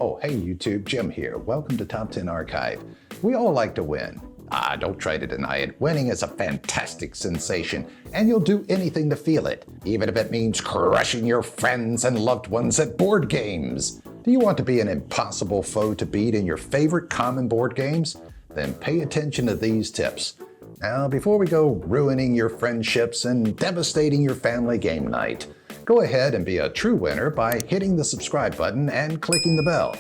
Oh, hey YouTube, Jim here. Welcome to Top 10 Archive. We all like to win. Don't try to deny it. Winning is a fantastic sensation, and you'll do anything to feel it, even if it means crushing your friends and loved ones at board games. Do you want to be an impossible foe to beat in your favorite common board games? Then pay attention to these tips. Now, before we go ruining your friendships and devastating your family game night, go ahead and be a true winner by hitting the subscribe button and clicking the bell.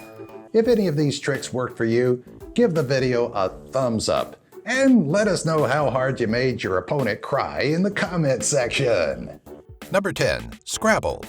If any of these tricks work for you, give the video a thumbs up and let us know how hard you made your opponent cry in the comment section. Number 10. Scrabble.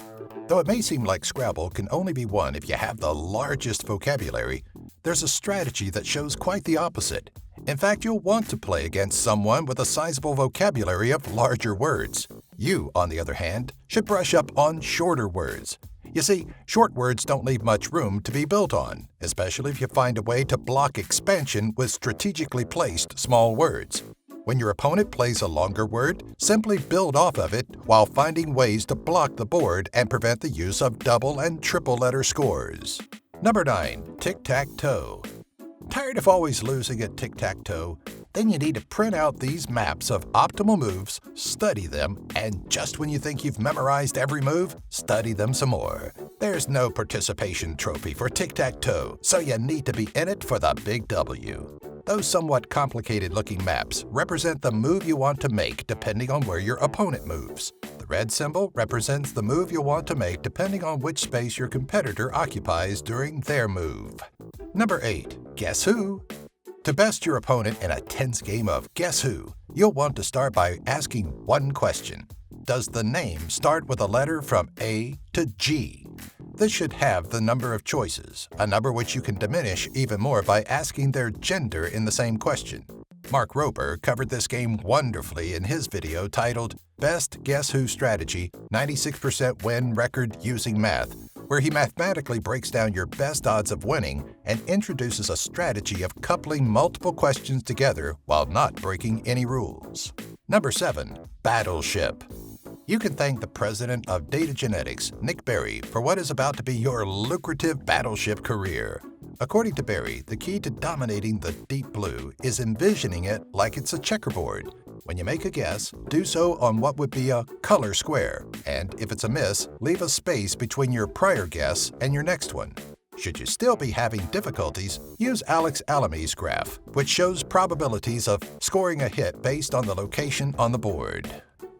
Though it may seem like Scrabble can only be won if you have the largest vocabulary, there's a strategy that shows quite the opposite. In fact, you'll want to play against someone with a sizable vocabulary of larger words. You, on the other hand, should brush up on shorter words. You see, short words don't leave much room to be built on, especially if you find a way to block expansion with strategically placed small words. When your opponent plays a longer word, simply build off of it while finding ways to block the board and prevent the use of double and triple letter scores. Number 9. Tic Tac Toe. Tired of always losing at Tic Tac Toe? Then you need to print out these maps of optimal moves, study them, and just when you think you've memorized every move, study them some more. There's no participation trophy for Tic Tac Toe, so you need to be in it for the big W. Those somewhat complicated-looking maps represent the move you want to make depending on where your opponent moves. The red symbol represents the move you'll want to make depending on which space your competitor occupies during their move. Number 8. Guess Who? To best your opponent in a tense game of Guess Who, you'll want to start by asking one question. Does the name start with a letter from A to G? This should have the number of choices, a number which you can diminish even more by asking their gender in the same question. Mark Rober covered this game wonderfully in his video titled Best Guess Who Strategy, 96% Win Record Using Math, where he mathematically breaks down your best odds of winning and introduces a strategy of coupling multiple questions together while not breaking any rules. Number 7. Battleship. You can thank the president of data genetics, Nick Berry, for what is about to be your lucrative Battleship career. According to Berry, the key to dominating the deep blue is envisioning it like it's a checkerboard. When you make a guess, do so on what would be a color square, and if it's a miss, leave a space between your prior guess and your next one. Should you still be having difficulties, use Alex Alamy's graph, which shows probabilities of scoring a hit based on the location on the board.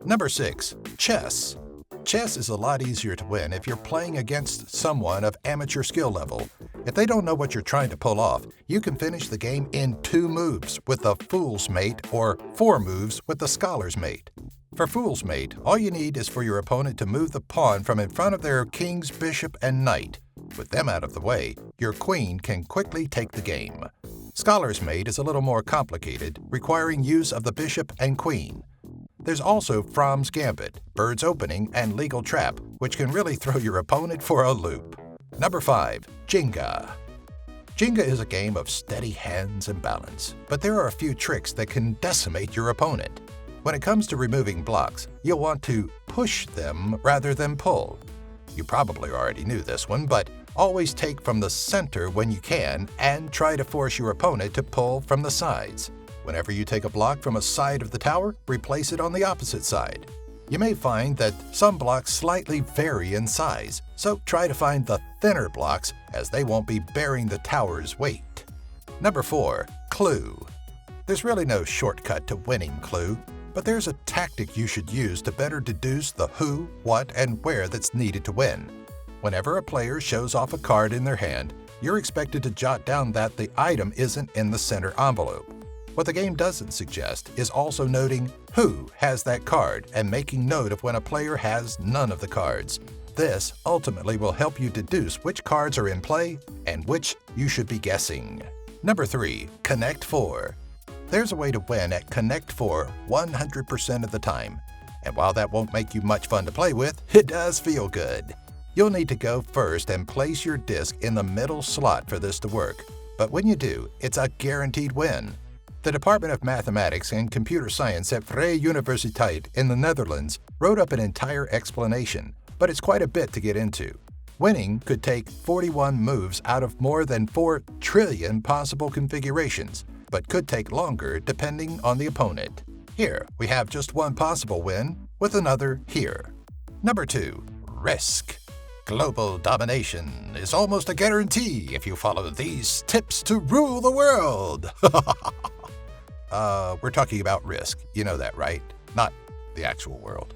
Number 6. Chess. Chess is a lot easier to win if you're playing against someone of amateur skill level. If they don't know what you're trying to pull off, you can finish the game in 2 moves with the Fool's Mate or 4 moves with the Scholar's Mate. For Fool's Mate, all you need is for your opponent to move the pawn from in front of their kings, bishop, and knight. With them out of the way, your queen can quickly take the game. Scholar's Mate is a little more complicated, requiring use of the bishop and queen. There's also Fromm's Gambit, Bird's Opening, and Legal Trap, which can really throw your opponent for a loop. Number 5. Ginga. Ginga is a game of steady hands and balance, but there are a few tricks that can decimate your opponent. When it comes to removing blocks, you'll want to push them rather than pull. You probably already knew this one, but always take from the center when you can and try to force your opponent to pull from the sides. Whenever you take a block from a side of the tower, replace it on the opposite side. You may find that some blocks slightly vary in size, so try to find the thinner blocks as they won't be bearing the tower's weight. Number 4. Clue. There's really no shortcut to winning Clue, but there's a tactic you should use to better deduce the who, what, and where that's needed to win. Whenever a player shows off a card in their hand, you're expected to jot down that the item isn't in the center envelope. What the game doesn't suggest is also noting who has that card and making note of when a player has none of the cards. This ultimately will help you deduce which cards are in play and which you should be guessing. Number 3. Connect 4. There's a way to win at Connect 4 100% of the time. And while that won't make you much fun to play with, it does feel good. You'll need to go first and place your disc in the middle slot for this to work. But when you do, it's a guaranteed win. The Department of Mathematics and Computer Science at Vrije Universiteit in the Netherlands wrote up an entire explanation, but it's quite a bit to get into. Winning could take 41 moves out of more than 4 trillion possible configurations, but could take longer depending on the opponent. Here, we have just one possible win, with another here. Number 2. Risk. Global domination is almost a guarantee if you follow these tips to rule the world. We're talking about Risk. You know that, right? Not the actual world.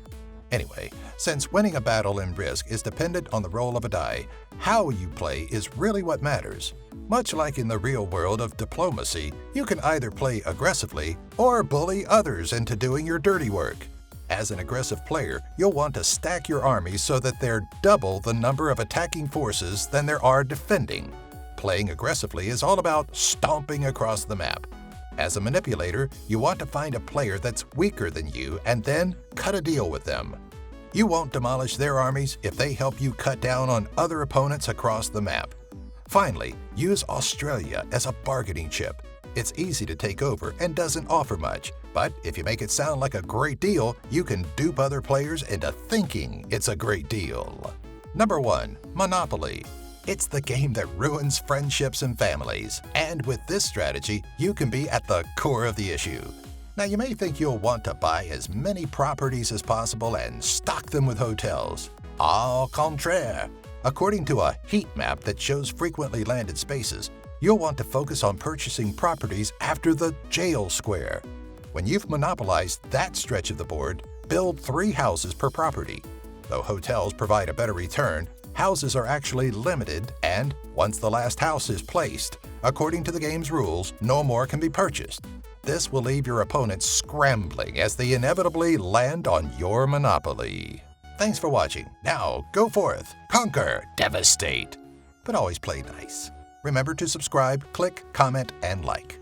Anyway, since winning a battle in Risk is dependent on the roll of a die, how you play is really what matters. Much like in the real world of diplomacy, you can either play aggressively or bully others into doing your dirty work. As an aggressive player, you'll want to stack your armies so that they're double the number of attacking forces than there are defending. Playing aggressively is all about stomping across the map. As a manipulator, you want to find a player that's weaker than you and then cut a deal with them. You won't demolish their armies if they help you cut down on other opponents across the map. Finally, use Australia as a bargaining chip. It's easy to take over and doesn't offer much, but if you make it sound like a great deal, you can dupe other players into thinking it's a great deal. Number 1. Monopoly. It's the game that ruins friendships and families, and with this strategy, you can be at the core of the issue. Now, you may think you'll want to buy as many properties as possible and stock them with hotels. Au contraire. According to a heat map that shows frequently landed spaces, you'll want to focus on purchasing properties after the jail square. When you've monopolized that stretch of the board, build 3 houses per property. Though hotels provide a better return, houses are actually limited, and once the last house is placed, according to the game's rules, no more can be purchased. This will leave your opponents scrambling as they inevitably land on your monopoly. Thanks for watching. Now, go forth, conquer, devastate, but always play nice. Remember to subscribe, click, comment, and like.